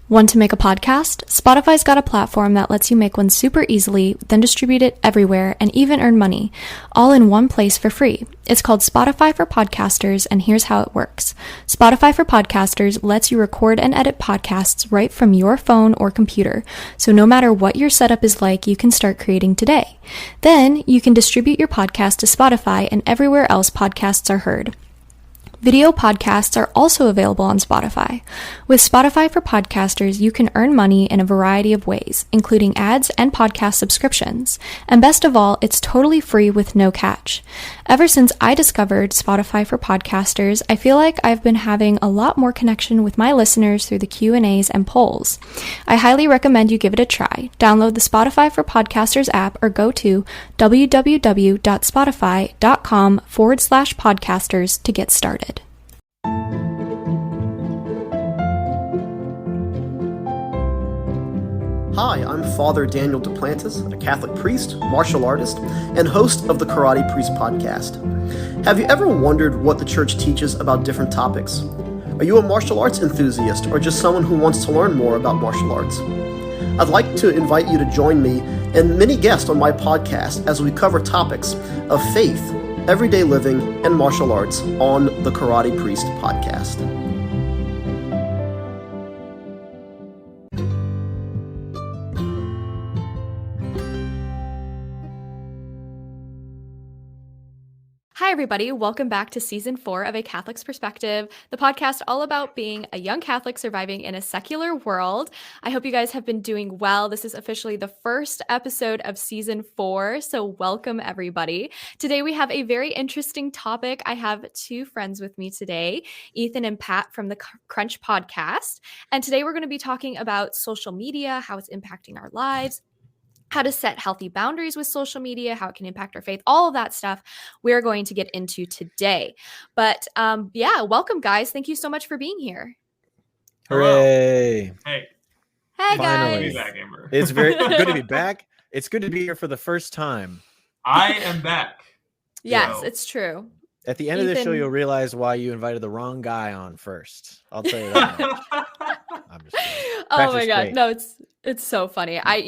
Want to make a podcast? Spotify's got a platform that lets you make one super easily, then distribute it everywhere and even earn money, all in one place for free. It's called Spotify for Podcasters, and here's how it works. Spotify for Podcasters lets you record and edit podcasts right from your phone or computer, so no matter what your setup is like, you can start creating today. Then you can distribute your podcast to Spotify and everywhere else podcasts are heard. Video podcasts are also available on Spotify. With Spotify for Podcasters, you can earn money in a variety of ways, including ads and podcast subscriptions. And best of all, it's totally free with no catch. Ever since I discovered Spotify for Podcasters, I feel like I've been having a lot more connection with my listeners through the Q&As and polls. I highly recommend you give it a try. Download the Spotify for Podcasters app or go to www.spotify.com/podcasters to get started. Hi, I'm Father Daniel Duplantis, a Catholic priest, martial artist, and host of the Karate Priest podcast. Have you ever wondered what the church teaches about different topics? Are you a martial arts enthusiast or just someone who wants to learn more about martial arts? I'd like to invite you to join me and many guests on my podcast as we cover topics of faith, everyday living, and martial arts on the Karate Priest podcast. Hi, everybody. Welcome back to Season 4 of A Catholic's Perspective, the podcast all about being a young Catholic surviving in a secular world. I hope you guys have been doing well. This is officially the first episode of Season 4, so welcome, everybody. Today, we have a very interesting topic. I have two friends with me today, Ethan and Pat from the Crunch podcast. And today, we're going to be talking about social media, how it's impacting our lives, how to set healthy boundaries with social media, how it can impact our faith, all of that stuff we're going to get into today. But welcome, guys. Thank you so much for being here. Hooray. Hey. Hey, Finally. guys. Back, Amber. It's very good to be back. It's good to be here for the first time. I am back. Yes, So, it's true. At the end of the show, Ethan- you'll realize why you invited the wrong guy on first. I'll tell you that much. I'm just kidding. Oh my Patrick's God. great. No, it's so funny. I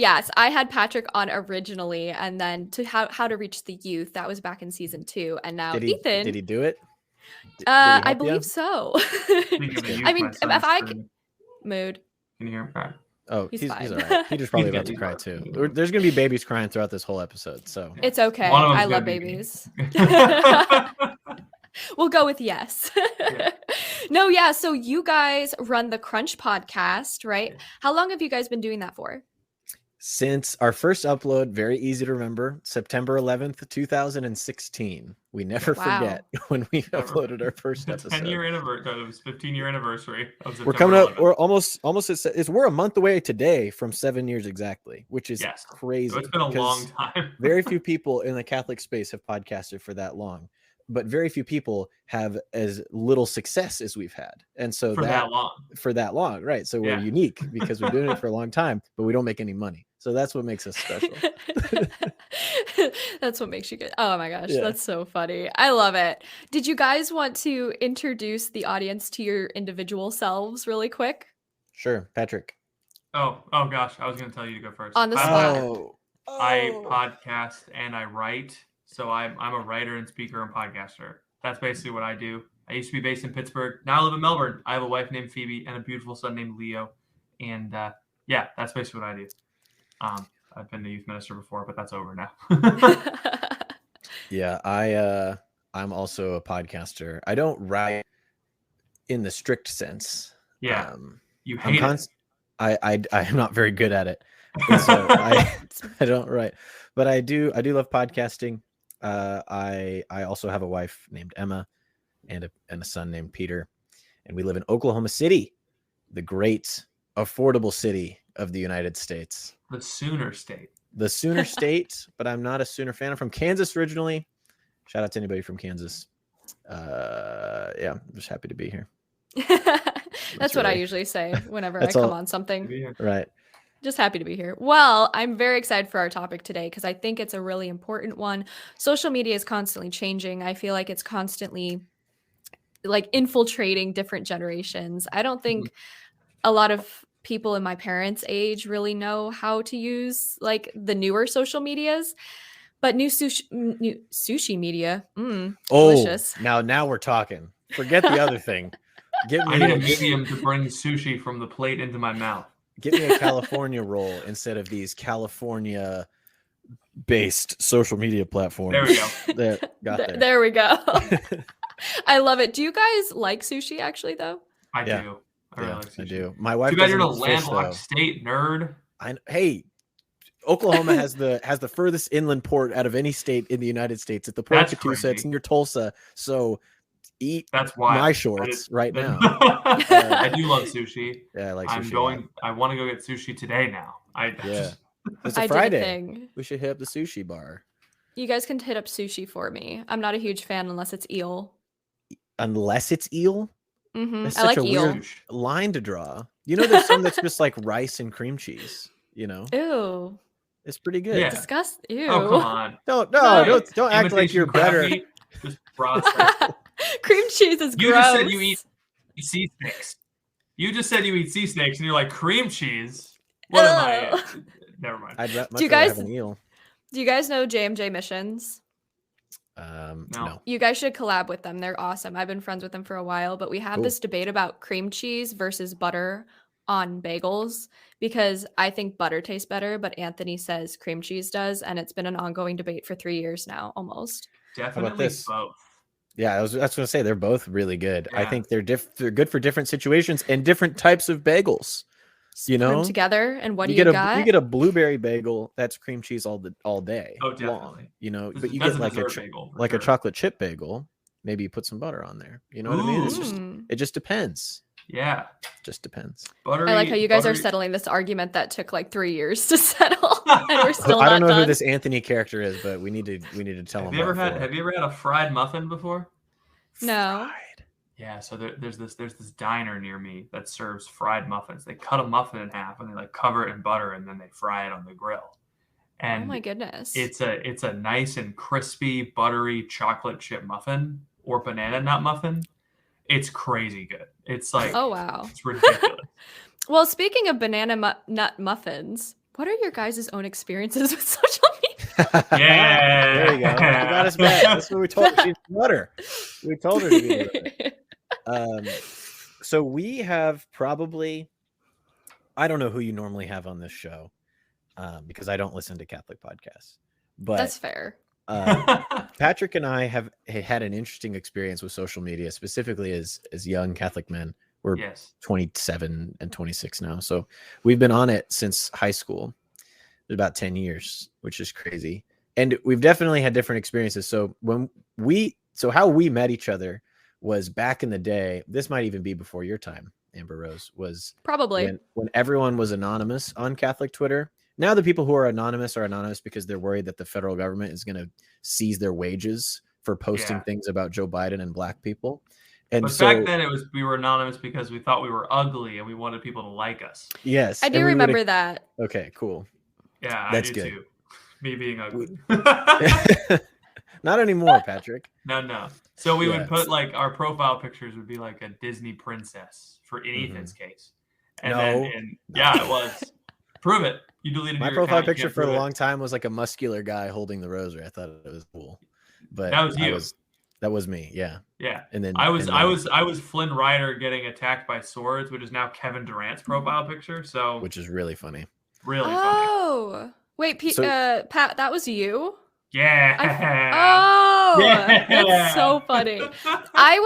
had Patrick on originally, and then to how to reach the youth, that was back in Season 2. And now Ethan. Did he do it? I believe so. Speaking of the youth, I mean, my son's if I screaming. Mood. Can you hear him cry? Oh, He's he's fine. all right. Peter's probably He's about good. to cry He's too. fine. There's going to be babies crying throughout this whole episode. So It's okay. One of them's I gonna love be me. babies. We'll go with yes. Yeah. No, yeah. So you guys run the Crunch podcast, right? How long have you guys been doing that for? since our first upload, very easy to remember, September 11th, 2016. We never Wow. forget when we Never. uploaded our first episode. 10-year anniversary. It was 15-year anniversary of September We're coming up. 11th. We're almost. We're a month away today from 7 years exactly, which is Yes. crazy. So it's been a long because time. very few people in the Catholic space have podcasted for that long, but very few people have as little success as we've had, and so for that long. for that long, right? So we're Yeah. unique because we're doing it for a long time, but we don't make any money. So that's what makes us special. That's what makes you good. Oh my gosh, Yeah. that's so funny. I love it. Did you guys want to introduce the audience to your individual selves really quick? Sure, Patrick. Oh gosh, I was going to tell you to go first. On the I'm spot. Patrick. I podcast and I write. So I'm a writer and speaker and podcaster. That's basically what I do. I used to be based in Pittsburgh. Now I live in Melbourne. I have a wife named Phoebe and a beautiful son named Leo. And yeah, that's basically what I do. I've been the youth minister before, but that's over now. Yeah, I'm also a podcaster. I don't write in the strict sense. Yeah, you I'm hate it. I'm not very good at it. And so I don't write, but I do love podcasting. I also have a wife named Emma and a son named Peter, and we live in Oklahoma City, the great affordable city of the United States. The Sooner State. The Sooner State, but I'm not a Sooner fan. I'm from Kansas originally. Shout out to anybody from Kansas. Yeah, I'm just happy to be here. That's what I really- usually say whenever I That's come all- on something. Yeah. Right. Just happy to be here. Well, I'm very excited for our topic today because I think it's a really important one. Social media is constantly changing. I feel like it's constantly like infiltrating different generations. I don't think a lot of people in my parents' age really know how to use like the newer social medias. But new sushi media, delicious. Now we're talking. Forget the other thing. I need a medium to bring sushi from the plate into my mouth. Get me a California roll instead of these California-based social media platforms. There we go. There we go. I love it. Do you guys like sushi? Actually, though, I do. I really like sushi. I do. My wife. You guys are in a landlocked state, nerd. Hey, Oklahoma has the furthest inland port out of any state in the United States. At the Port of Catoosa, it's near Tulsa. So eat my shorts right now. I do love sushi. Yeah, I like sushi. I want to go get sushi today now. It's a Friday. We should hit up the sushi bar. You guys can hit up sushi for me. I'm not a huge fan unless it's eel. Unless it's eel? Mm-hmm. That's I such like a eel. weird line to draw. You know, there's some that's just like rice and cream cheese. You know? Ew. It's pretty good. Yeah. Disgust. Ew. Oh, come on. Don't act like you're better. Just broad cream cheese is gross. You just said you eat sea snakes. You just said you eat sea snakes, and you're like, cream cheese? What am I? Never mind. Do you guys have an eel? Do you guys know JMJ Missions? No. You guys should collab with them. They're awesome. I've been friends with them for a while, but we have this debate about cream cheese versus butter on bagels because I think butter tastes better, but Anthony says cream cheese does, and it's been an ongoing debate for 3 years now, almost. Definitely both. Yeah, I was going to say they're both really good. Yeah. I think they're good for different situations and different types of bagels. You know, put them together, and what you got? You get a blueberry bagel that's cream cheese all day. Oh, definitely. Long, you know, but you get like a chocolate chip bagel. Maybe you put some butter on there. You know what I mean? It just depends. Yeah, just depends. I like how you guys are settling this argument that took like 3 years to settle, and we're still. I don't know who this Anthony character is, but we need to tell him. Have you ever had a fried muffin before? No. Fried. Yeah, so there's this diner near me that serves fried muffins. They cut a muffin in half and they like cover it in butter and then they fry it on the grill. And oh my goodness, it's a nice and crispy, buttery chocolate chip muffin or banana nut muffin. It's crazy good. It's like, oh wow, it's ridiculous. Well, speaking of banana nut muffins, what are your guys' own experiences with social media? Yeah, there you go. You got us back. That's what we told her. She's butter. We told her to be butter. So we have probably, I don't know who you normally have on this show, because I don't listen to Catholic podcasts, but that's fair. Patrick and I have had an interesting experience with social media, specifically as young Catholic men. We're 27 and 26 now. So we've been on it since high school. It's about 10 years, which is crazy. And we've definitely had different experiences. So how we met each other was back in the day. This might even be before your time, Amber Rose, was probably when everyone was anonymous on Catholic Twitter. Now the people who are anonymous because they're worried that the federal government is going to seize their wages for posting things about Joe Biden and black people. And but back then we were anonymous because we thought we were ugly and we wanted people to like us. Yes. I do remember that. Okay, cool. Yeah, that's I do good. Too. Me being ugly. Not anymore, Patrick. No. So we would put like our profile pictures would be like a Disney princess for Ethan's case. And it was. Prove it. You deleted my profile picture for a long time was like a muscular guy holding the rosary. I thought it was cool. But that was you. That was me, yeah. Yeah. And then I was Flynn Rider getting attacked by swords, which is now Kevin Durant's profile picture. So which is really funny. Really funny. Oh. Wait, Pat, that was you? Yeah. That's so funny. I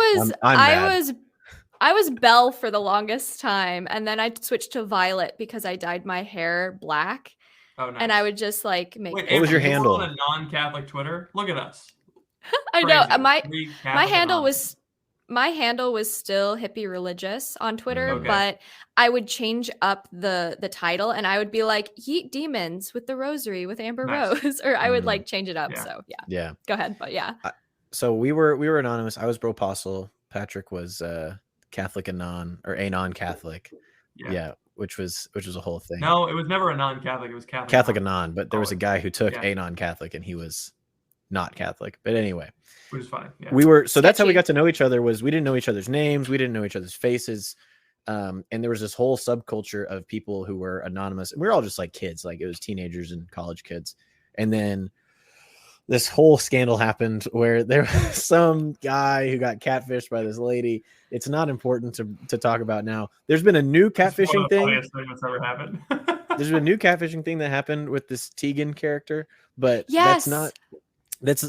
was Belle for the longest time, and then I switched to Violet because I dyed my hair black. Oh, nice. And I would just like make. Wait, what was your handle on a non-Catholic Twitter? Look at us. I know my handle was still hippie religious on Twitter, but I would change up the title and I would be like "Yeet Demons with the Rosary with Amber Rose," or I would like change it up. Yeah. So yeah. Go ahead, but yeah. So we were anonymous. I was Bropostle. Patrick was Catholic and non-Catholic. Yeah. Which was a whole thing. No, it was never a non-Catholic. It was Catholic and non. But there was a guy who took a non-Catholic and he was not Catholic. But anyway, which is fine. Yeah. We were that's how we got to know each other. Was we didn't know each other's names, we didn't know each other's faces. And there was this whole subculture of people who were anonymous, and we were all just like kids, like it was teenagers and college kids. And then this whole scandal happened where there was some guy who got catfished by this lady. It's not important to talk about now. There's been a new catfishing thing. Funniest thing that's ever happened. There's been a new catfishing thing that happened with this Tegan character, but Yes. I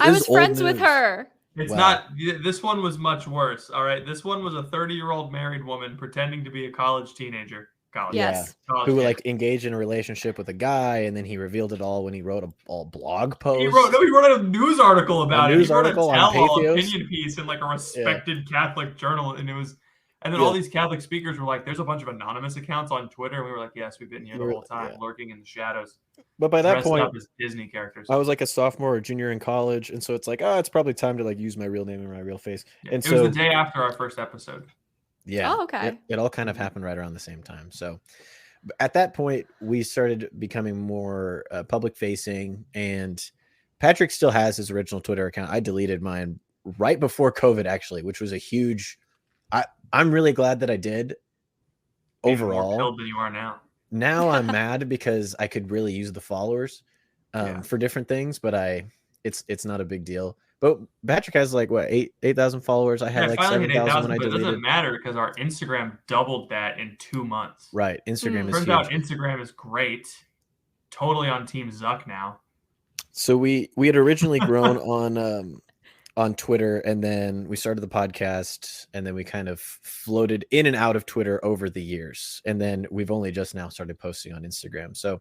I was friends with her. It's not. This one was much worse. All right. This one was a 30-year-old married woman pretending to be a college teenager. Yes. Who like engaged in a relationship with a guy, and then he revealed it all when he wrote a blog post. He wrote a news article about it. News article on on Pathos. Opinion piece in like a respected Catholic journal, and then all these Catholic speakers were like, "There's a bunch of anonymous accounts on Twitter," and we were like, "Yes, we've been here the whole time, lurking in the shadows." But by that point, up as Disney characters. I was like a sophomore or junior in college, and so it's like, it's probably time to like use my real name and my real face. Yeah, and it was the day after our first episode. Yeah. Oh, okay. It all kind of happened right around the same time. So at that point, we started becoming more public facing, and Patrick still has his original Twitter account. I deleted mine right before COVID, actually, which was a huge. I'm really glad that I did. Overall, more killed than you are now. Now I'm mad because I could really use the followers for different things, but it's not a big deal. But Patrick has like what 8,000 followers. I had like 7,000 when I deleted. It doesn't matter because our Instagram doubled that in 2 months. Right, Instagram is turns huge. out Instagram is great. Totally on Team Zuck now. So we had originally grown on Twitter, and then we started the podcast, and then we kind of floated in and out of Twitter over the years, and then we've only just now started posting on Instagram. So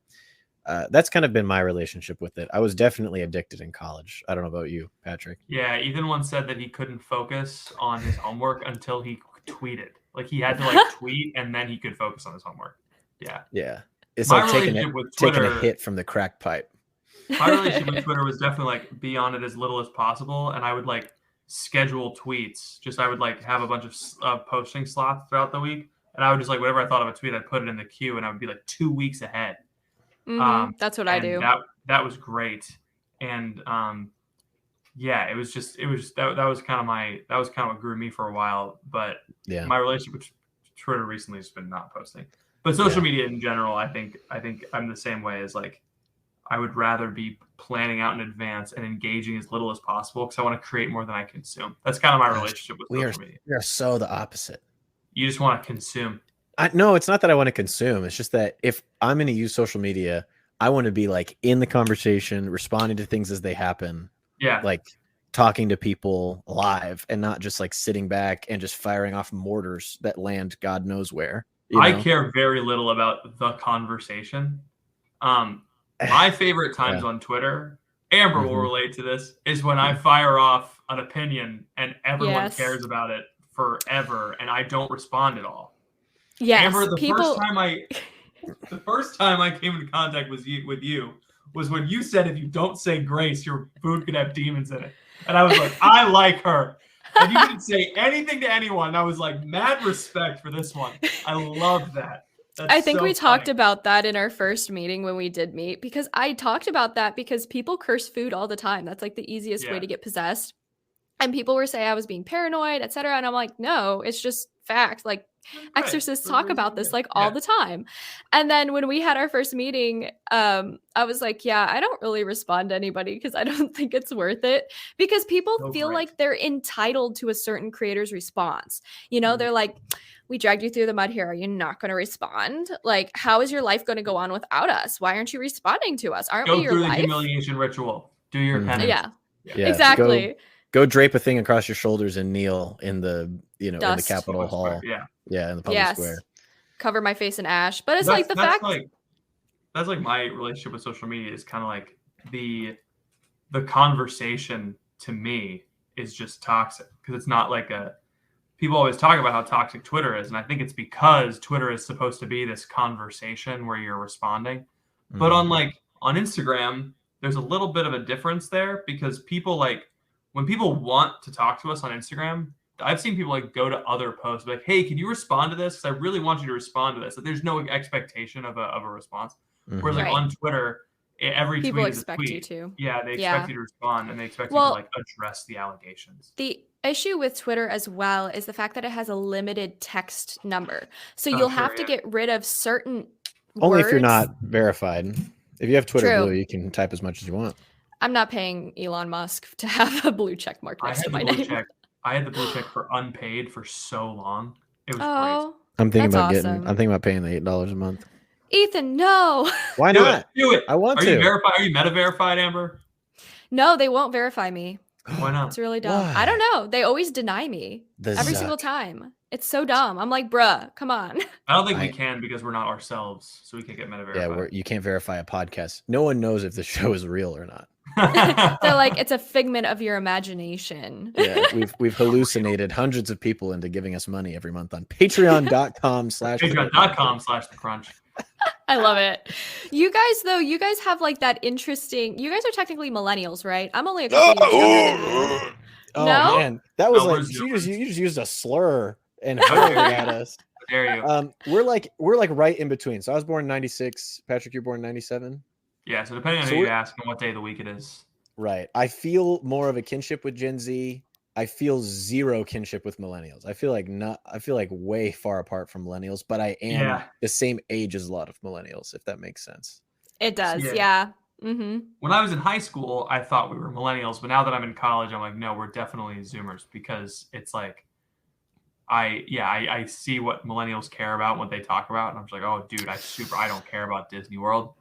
that's kind of been my relationship with it. I was definitely addicted in college. I don't know about you, Patrick. Yeah, Ethan once said that he couldn't focus on his homework until he tweeted. Like he had to like tweet, and then he could focus on his homework. Yeah. It's my like taking a hit from the crack pipe. My relationship with Twitter was definitely like be on it as little as possible, and I would like schedule tweets. I would like have a bunch of posting slots throughout the week, and I would just like whatever I thought of a tweet, I'd put it in the queue, and I would be like 2 weeks ahead. That's what I do. That was great, and it was that was kind of what grew me for a while. But my relationship with Twitter recently has been not posting, but social media in general, I think I'm the same way as like. I would rather be planning out in advance and engaging as little as possible because I want to create more than I consume. That's kind of my relationship with social media. We are so the opposite. You just want to consume. No, it's not that I want to consume. It's just that if I'm going to use social media, I want to be like in the conversation, responding to things as they happen. Yeah. Like talking to people live and not just like sitting back and just firing off mortars that land God knows where. I care very little about the conversation. My favorite times on Twitter, Amber will relate to this, is when I fire off an opinion and everyone cares about it forever and I don't respond at all. Yes, Amber, the first time I came into contact with you was when you said if you don't say grace, your food could have demons in it. And I was like, I like her. And you didn't say anything to anyone. And I was like, mad respect for this one. I loved that. I think we talked about that in our first meeting when we did meet, because I talked about that because people curse food all the time. That's like the easiest way to get possessed. And people were saying I was being paranoid, etc. And I'm like, no, it's just fact. Like exorcists talk about this like all the time. And then when we had our first meeting, I was like, I don't really respond to anybody because I don't think it's worth it, because people feel like they're entitled to a certain creator's response. They're like, we dragged you through the mud here. Are you not going to respond? Like, how is your life going to go on without us? Why aren't you responding to us? Aren't we your life? Go through the humiliation ritual. Do your penance. Yeah, exactly. Go drape a thing across your shoulders and kneel in the in the Capitol Hall. Yeah, in the public square. Cover my face in ash. But it's like the fact. That's like my relationship with social media is kind of like the conversation to me is just toxic because it's not like people always talk about how toxic Twitter is. And I think it's because Twitter is supposed to be this conversation where you're responding. But on Instagram, there's a little bit of a difference there because people when people want to talk to us on Instagram, I've seen people go to other posts like, hey, can you respond to this? Because I really want you to respond to this. Like, there's no expectation of a response. Whereas on Twitter, every people tweet expect is a tweet. you to. Yeah, they expect you to respond and they expect you to address the allegations. issue with Twitter as well is the fact that it has a limited text number. So Oh, you'll sure, have to yeah. get rid of certain Only words. if you're not verified. If you have Twitter True. Blue, you can type as much as you want. I'm not paying Elon Musk to have a blue check mark next to my name. I had the blue check for unpaid for so long. It was great. Oh, I'm thinking that's about awesome. I'm thinking about paying the $8 a month. Ethan, no. Why Do not? it. Do it. I want Are to. you verified? Are you meta verified, Amber? No, they won't verify me. Why not? It's really dumb. Why? I don't know. They always deny me every single time. It's so dumb. I'm like, bruh, come on. I don't think we can because we're not ourselves, so we can't get meta verified. Yeah, you can't verify a podcast. No one knows if the show is real or not. They're like, it's a figment of your imagination. Yeah, we've hallucinated hundreds of people into giving us money every month on patreon.com/the crunch. I love it. You guys have like that interesting. You guys are technically millennials, right? I'm only a couple years younger than you. Oh No? man, that was No, like you just used a slur and hurled it at us. How dare you? We're like right in between. So I was born in 96. Patrick, you're born in 97. Yeah, so depending on who you ask and what day of the week it is. Right. I feel more of a kinship with Gen Z. I feel zero kinship with millennials. I feel like way far apart from millennials, but I am the same age as a lot of millennials, if that makes sense. It does, yeah. Mm-hmm. When I was in high school, I thought we were millennials, but now that I'm in college, I'm like, no, we're definitely Zoomers, because it's like, I see what millennials care about, what they talk about, and I'm just like, oh, dude, I don't care about Disney World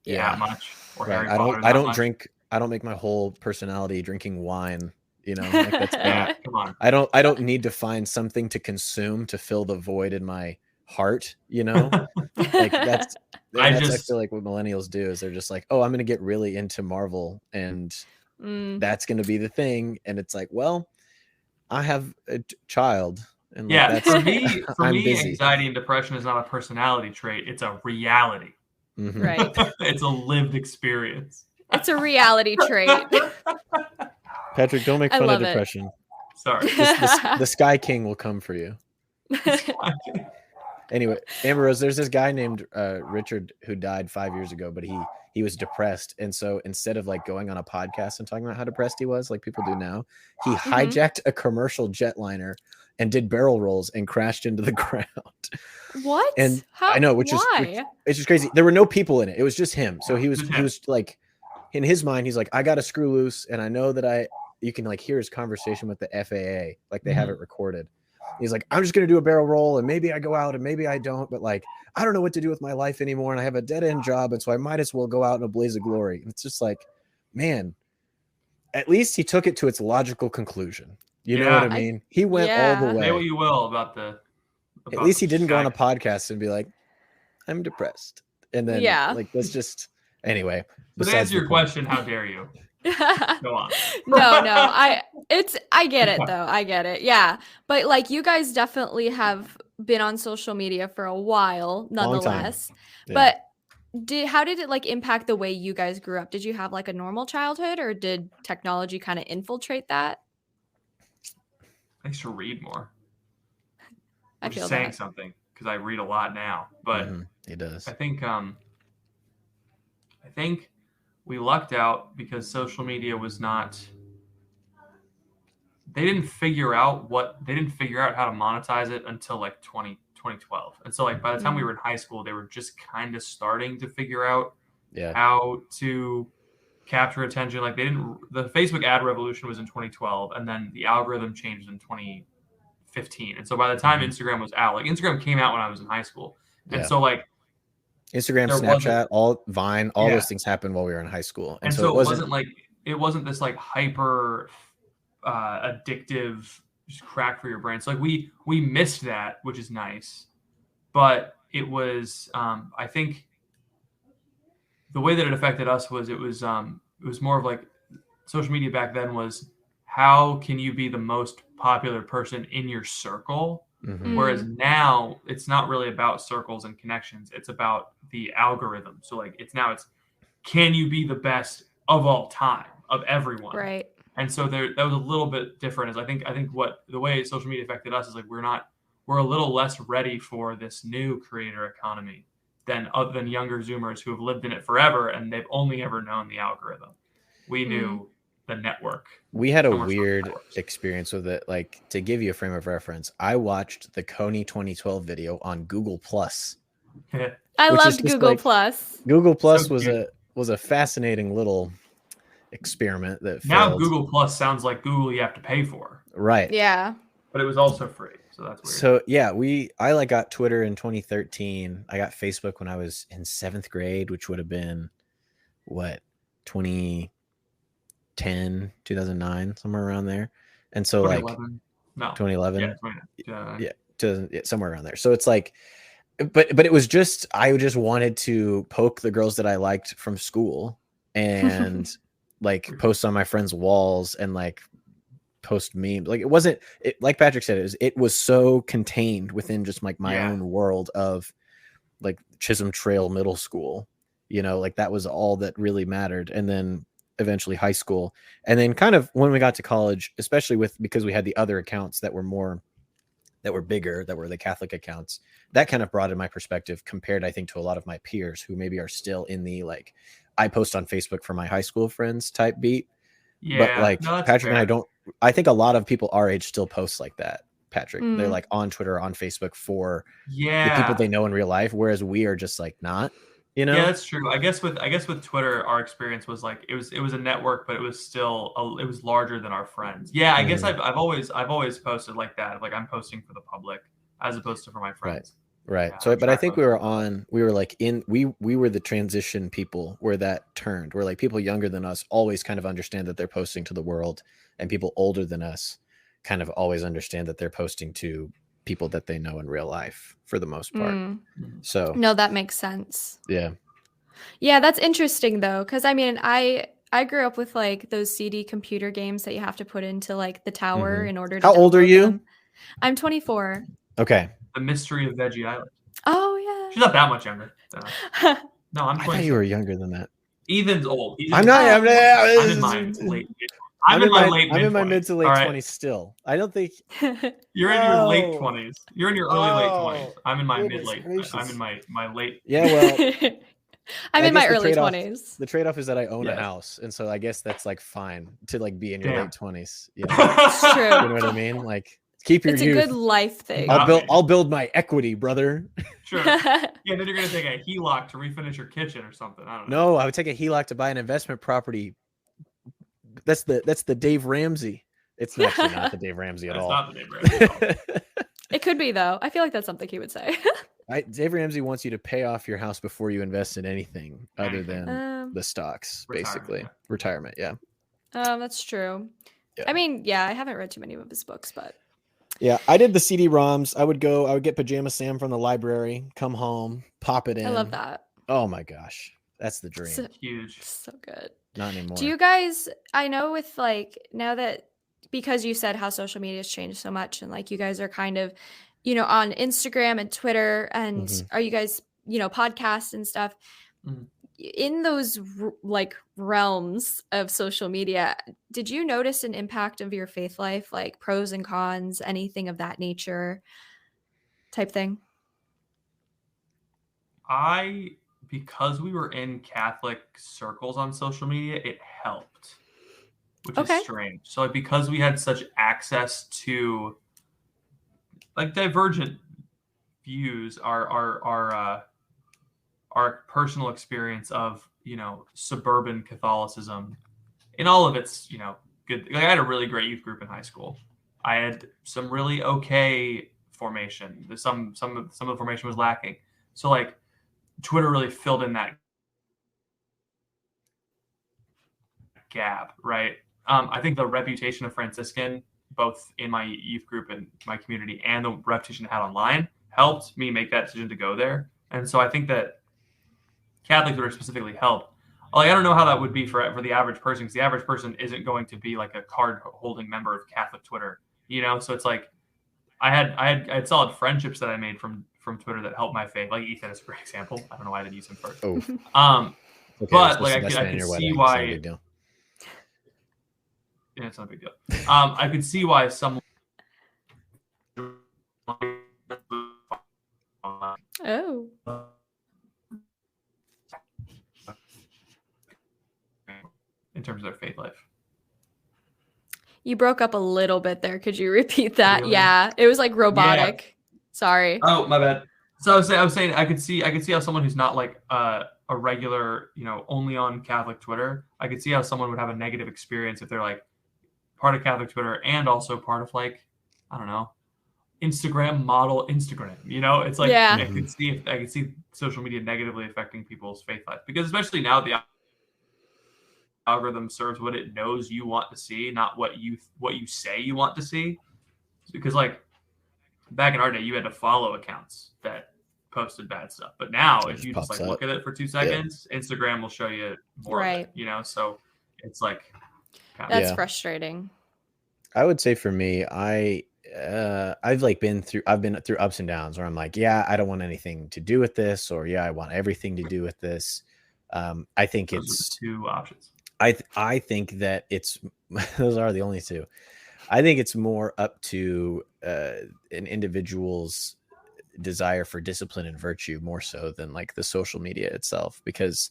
that much, or Harry Potter. I don't drink. I don't make my whole personality drinking wine. You know, like that's not. Come on. I don't need to find something to consume to fill the void in my heart. You know, like that's I feel like what millennials do is they're just like, oh, I'm going to get really into Marvel, and that's going to be the thing. And it's like, well, I have a child. And like, for me, anxiety and depression is not a personality trait; it's a reality. Mm-hmm. Right. It's a lived experience. It's a reality trait. Patrick, don't make fun of depression. Sorry. The Sky King will come for you. Anyway, Amber Rose, there's this guy named Richard who died 5 years ago, but he was depressed. And so instead of like going on a podcast and talking about how depressed he was, like people do now, he hijacked a commercial jetliner and did barrel rolls and crashed into the ground. What? And I know, which is crazy. There were no people in it. It was just him. So he was like, in his mind, he's like, I got to screw loose. And I know that you can like hear his conversation with the FAA. Like they have it recorded. He's like, I'm just going to do a barrel roll and maybe I go out and maybe I don't. But like, I don't know what to do with my life anymore. And I have a dead end job. And so I might as well go out in a blaze of glory. And it's just like, man, at least he took it to its logical conclusion. You know what I mean? He went all the way. Say what you will about at least he didn't go on a podcast and be like, I'm depressed. And then like, let's just, anyway. To answer your question, how dare you? Go on. No, I get it though. I get it. Yeah. But like you guys definitely have been on social media for a while, nonetheless. Yeah. But how did it like impact the way you guys grew up? Did you have like a normal childhood, or did technology kind of infiltrate that? I used to read more. I feel saying something because I read a lot now, but he does. I think we lucked out because social media was not. They didn't figure out how to monetize it until like 2012, and so like by the time we were in high school, they were just kind of starting to figure out how to capture attention. Like the Facebook ad revolution was in 2012, and then the algorithm changed in 2015. And so by the time Instagram was out, like Instagram came out when I was in high school. And so like Instagram, Snapchat, all Vine, all those things happened while we were in high school. And so it wasn't this like hyper addictive just crack for your brain. So like we missed that, which is nice. But it was I think the way that it affected us was it was more of like social media back then was how can you be the most popular person in your circle? Mm-hmm. Whereas now it's not really about circles and connections. It's about the algorithm. So like it's can you be the best of all time of everyone? Right. And so that was a little bit different. As I think what the way social media affected us is like we're a little less ready for this new creator economy than younger Zoomers who have lived in it forever and they've only ever known the algorithm. We knew the network. We had a Somewhere weird experience with it. Like, to give you a frame of reference, I watched the Coney 2012 video on Google Plus. I Which is loved just Google like- Plus. Google Plus So cute. was a fascinating little experiment that Now failed. Google Plus sounds like Google you have to pay for, Right. Yeah. but it was also free, so that's weird. So yeah, I like got Twitter in 2013. I got Facebook when I was in 7th grade, which would have been what, 2010, 2009, somewhere around there. And so like 2011? No. 2011, Yeah, 2009. yeah, somewhere around there. So it's like, but it was just, I just wanted to poke the girls that I liked from school and like post on my friends' walls and like post memes. Like it wasn't, like Patrick said, it was so contained within just like my own world of like Chisholm Trail Middle School, like that was all that really mattered. And then eventually high school, and then kind of when we got to college, especially because we had the other accounts that were bigger, that were the Catholic accounts, that kind of broadened my perspective compared, I think, to a lot of my peers who maybe are still in the like, I post on Facebook for my high school friends type beat. Yeah, But like no, that's Patrick fair. and I think a lot of people our age still post like that, Patrick. Mm. They're like on Twitter, on Facebook for Yeah, the people they know in real life, whereas we are just like not, Yeah, that's true. I guess with Twitter, our experience was like it was a network, but it was still it was larger than our friends. Yeah, I guess I've always posted like that. Like I'm posting for the public as opposed to for my friends. Right. Yeah, So, but I think we were we were the transition people where that turned, where like people younger than us always kind of understand that they're posting to the world, and people older than us kind of always understand that they're posting to people that they know in real life for the most part. So no, that makes sense. Yeah, that's interesting though, because I mean, I grew up with like those CD computer games that you have to put into like the tower in order to. How old are download you? them. I'm 24. Okay. The Mystery of Veggie Island. Oh yeah. She's not that much younger. No, I'm 26. I thought you were younger than that. Ethan's old. I'm not. I'm in my late. I'm in my mid to late 20s still. I don't think you're in your late 20s. You're in your early late 20s. I'm in my mid late. I'm in my late. Yeah, well, I'm in my early 20s. The trade-off is that I own a house, and so I guess that's like fine to like be in your late 20s. It's true. You know what I mean? Like keep your youth. It's a good life thing. I'll build my equity, brother. Sure. Yeah, then you're gonna take a HELOC to refinish your kitchen or something. I don't know. No, I would take a HELOC to buy an investment property. That's the Dave Ramsey. It's actually not the Dave Ramsey at all. It's not the Dave Ramsey at all. It could be though. I feel like that's something he would say. Dave Ramsey wants you to pay off your house before you invest in anything other than the stocks, basically. Retirement, yeah. That's true. Yeah. I mean, yeah, I haven't read too many of his books, but yeah, I did the CD-ROMs. I would get Pajama Sam from the library, come home, pop it in. I love that. Oh my gosh, that's the dream. Huge, so good. Not anymore. Do you guys? I know with like now that because you said how social media has changed so much, and like you guys are kind of, on Instagram and Twitter, and are you guys, podcasts and stuff? In those like realms of social media, did you notice an impact of your faith life, like pros and cons, anything of that nature type thing? Because we were in Catholic circles on social media, it helped, which is strange. So like because we had such access to like divergent views, our personal experience of suburban Catholicism in all of its good. Like, I had a really great youth group in high school. I had some really okay formation. Some of the formation was lacking. So like Twitter really filled in that gap, right? I think the reputation of Franciscan, both in my youth group and my community, and the reputation I had online, helped me make that decision to go there. And so I think that Catholic Twitter specifically helped. Like I don't know how that would be for the average person, because the average person isn't going to be like a card-holding member of Catholic Twitter, So it's like I had solid friendships that I made from Twitter that helped my faith. Like Ethan is a great example. I don't know why I didn't use him first. Oh. Okay, but like I could see why. Yeah, it's not a big deal. I could see why someone. Oh. In terms of their faith life. You broke up a little bit there. Could you repeat that? Really? Yeah, it was like robotic. Sorry. Oh, my bad. So I was saying I could see how someone who's not like a regular, only on Catholic Twitter, I could see how someone would have a negative experience if they're like part of Catholic Twitter and also part of like, I don't know, Instagram model Instagram. It's like Yeah. I could see social media negatively affecting people's faith life, because especially now the algorithm serves what it knows you want to see, not what you say you want to see. Because like back in our day, you had to follow accounts that posted bad stuff, but now if you just like look at it for 2 seconds, Instagram will show you more of it, so it's like that's frustrating. I would say for me, I've been through ups and downs where I'm like, yeah, I don't want anything to do with this, or yeah, I want everything to do with this. I think it's 2 options. I think that it's those are the only 2. I think it's more up to an individual's desire for discipline and virtue more so than like the social media itself, because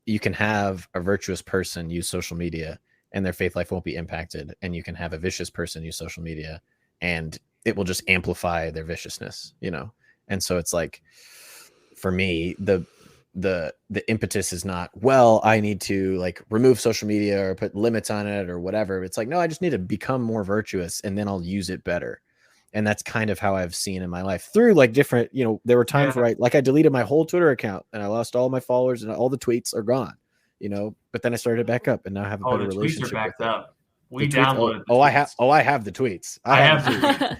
you can have a virtuous person use social media and their faith life won't be impacted, and you can have a vicious person use social media and it will just amplify their viciousness, And so it's like, for me, the impetus is not, well, I need to like remove social media or put limits on it or whatever. It's like, no, I just need to become more virtuous and then I'll use it better. And that's kind of how I've seen in my life through like different, there were times where I deleted my whole Twitter account and I lost all my followers and all the tweets are gone, but then I started it back up and now I have a better relationship. Tweets are backed up. We downloaded. I have the tweets. I have the tweets.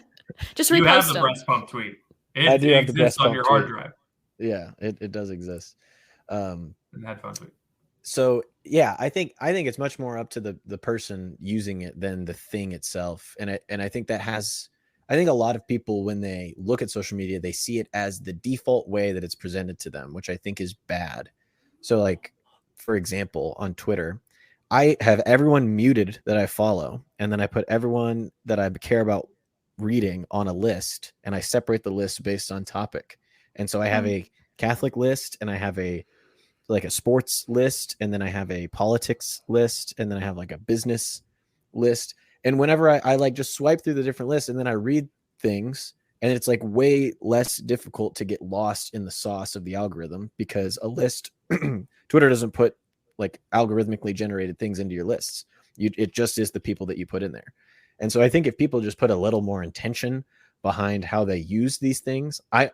Just repost you have the them. breast pump tweet. I do have the breast pump on your tweet. hard drive. Yeah, it does exist. Headphone tweet. So yeah, I think it's much more up to the person using it than the thing itself. And I think I think a lot of people, when they look at social media, they see it as the default way that it's presented to them, which I think is bad. So like, for example, on Twitter, I have everyone muted that I follow, and then I put everyone that I care about reading on a list, and I separate the list based on topic. And so I have a Catholic list, and I have a sports list, and then I have a politics list, and then I have like a business list. And whenever I like just swipe through the different lists and then I read things, and it's like way less difficult to get lost in the sauce of the algorithm, because a list, Twitter doesn't put like algorithmically generated things into your lists. It just is the people that you put in there. And so I think if people just put a little more intention behind how they use these things, I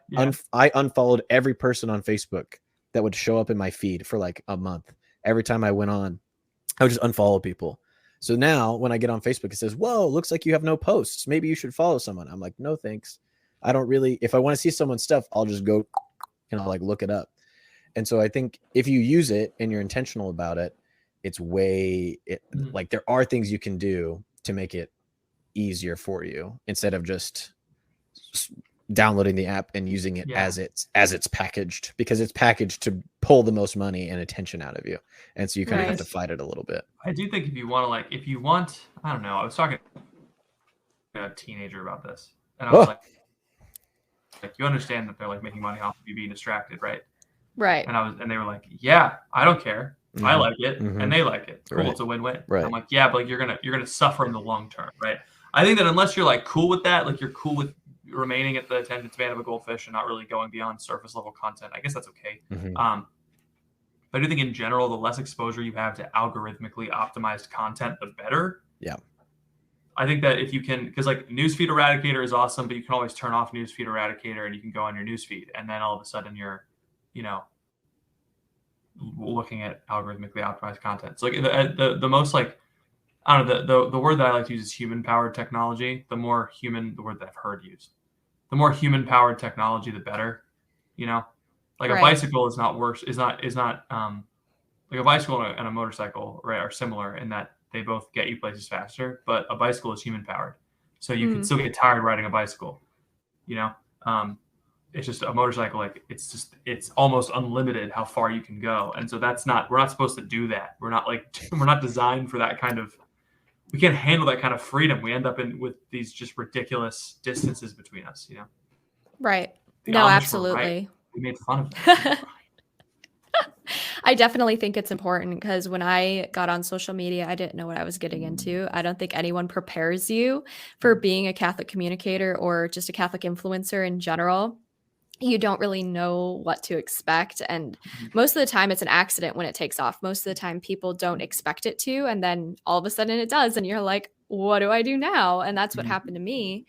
unfollowed every person on Facebook that would show up in my feed for like a month. Every time I went on, I would just unfollow people. So now when I get on Facebook, it says, whoa, looks like you have no posts. Maybe you should follow someone. I'm like, no, thanks. I don't really, if I want to see someone's stuff, I'll just go and I'll like look it up. And so I think if you use it and you're intentional about it, it's like there are things you can do to make it easier for you instead of just downloading the app and using it as it's packaged, because it's packaged to pull the most money and attention out of you. And so you kind of have to fight it a little bit. I do think if you want, I don't know, I was talking to a teenager about this, and I was like, you understand that they're like making money off of you being distracted, right? Right. And they were like, yeah, I don't care. Mm-hmm. I like it, and they like it. Cool, it's a win-win. Right. I'm like, yeah, but like, you're gonna suffer in the long term, right? I think that unless you're like cool with that, like you're cool with remaining at the attention span of a goldfish and not really going beyond surface level content, I guess that's okay. Mm-hmm. But I do think in general, the less exposure you have to algorithmically optimized content, the better. Yeah. I think that if you can, because like Newsfeed Eradicator is awesome, but you can always turn off Newsfeed Eradicator and you can go on your newsfeed, and then all of a sudden you're, looking at algorithmically optimized content. So like the most like, I don't know, the word that I like to use is human-powered technology. The more human, the word that I've heard used, the more human-powered technology, the better. Like a bicycle is not worse. Is not like a bicycle and a motorcycle, right, are similar in that they both get you places faster. But a bicycle is human-powered, so you can still get tired riding a bicycle. It's just a motorcycle. Like it's almost unlimited how far you can go, and so we're not supposed to do that. We're not designed for that kind of. We can't handle that kind of freedom. We end up with these just ridiculous distances between us, Right. The no, Amish absolutely. Right. We made fun of them. I definitely think it's important because when I got on social media, I didn't know what I was getting into. I don't think anyone prepares you for being a Catholic communicator or just a Catholic influencer in general. You don't really know what to expect. And most of the time, it's an accident when it takes off. Most of the time, people don't expect it to. And then all of a sudden, it does. And you're like, what do I do now? And that's what happened to me.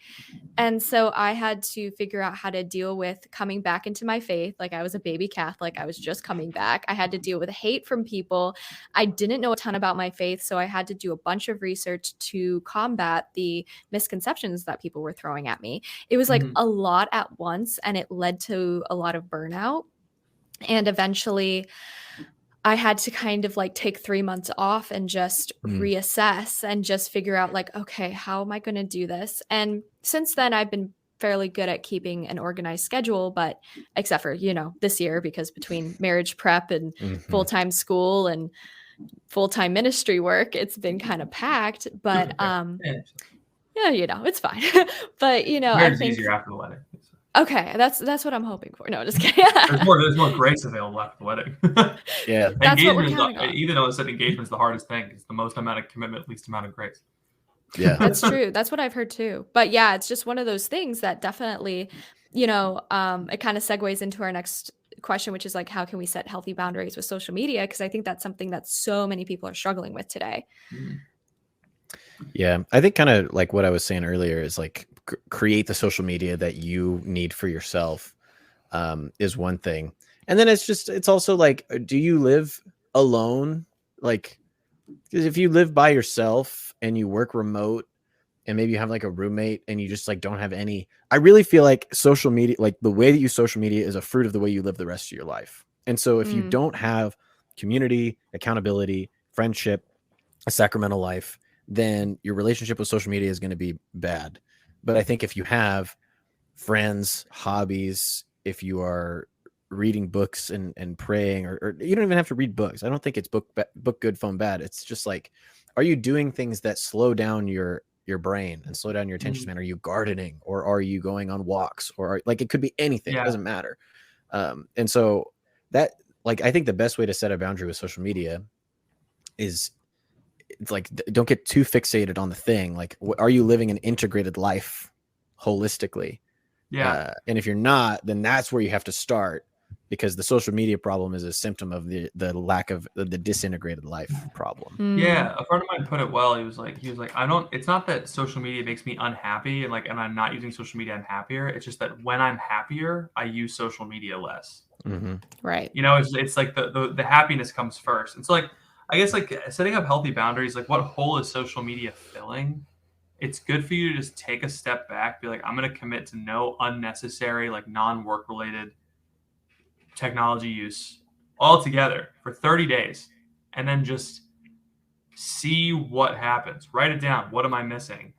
And so I had to figure out how to deal with coming back into my faith. Like I was a baby Catholic, I was just coming back. I had to deal with hate from people. I didn't know a ton about my faith. So I had to do a bunch of research to combat the misconceptions that people were throwing at me. It was like a lot at once, and it led to a lot of burnout. And eventually, I had to kind of like take 3 months off and just reassess and just figure out like, okay, how am I going to do this? And since then, I've been fairly good at keeping an organized schedule, but except for, this year, because between marriage prep and full-time school and full-time ministry work, it's been kind of packed, but yeah, it's fine. But, I think easier after the wedding. Okay, that's what I'm hoping for. No, just kidding. there's more grace available after the wedding. Yeah, that's what we're counting on. Even though I said engagement's the hardest thing, it's the most amount of commitment, least amount of grace. Yeah, that's true. That's what I've heard too. But yeah, it's just one of those things that definitely, it kind of segues into our next question, which is like, how can we set healthy boundaries with social media? Because I think that's something that so many people are struggling with today. Yeah, I think kind of like what I was saying earlier is like create the social media that you need for yourself is one thing. And then it's also like, do you live alone? Like, because if you live by yourself and you work remote and maybe you have like a roommate and you just like don't have any, I really feel like social media, like the way that you use social media is a fruit of the way you live the rest of your life. And so if you don't have community, accountability, friendship, a sacramental life, then your relationship with social media is going to be bad. But I think if you have friends, hobbies, if you are reading books and praying, or you don't even have to read books. I don't think it's book good, phone bad. It's just like, are you doing things that slow down your brain and slow down your attention span? Are you gardening, or are you going on walks, or like it could be anything. It doesn't matter. And so that, like, I think the best way to set a boundary with social media is, it's like, don't get too fixated on the thing. Like, are you living an integrated life holistically? Yeah. And if you're not, then that's where you have to start, because the social media problem is a symptom of the lack of the disintegrated life problem. Yeah. A friend of mine put it well. He was like, it's not that social media makes me unhappy and I'm not using social media, I'm happier. It's just that when I'm happier, I use social media less. Right. It's like the happiness comes first. And so like, I guess like setting up healthy boundaries, like what hole is social media filling? It's good for you to just take a step back, be like, I'm going to commit to no unnecessary, like non-work related technology use altogether for 30 days. And then just see what happens. Write it down. What am I missing?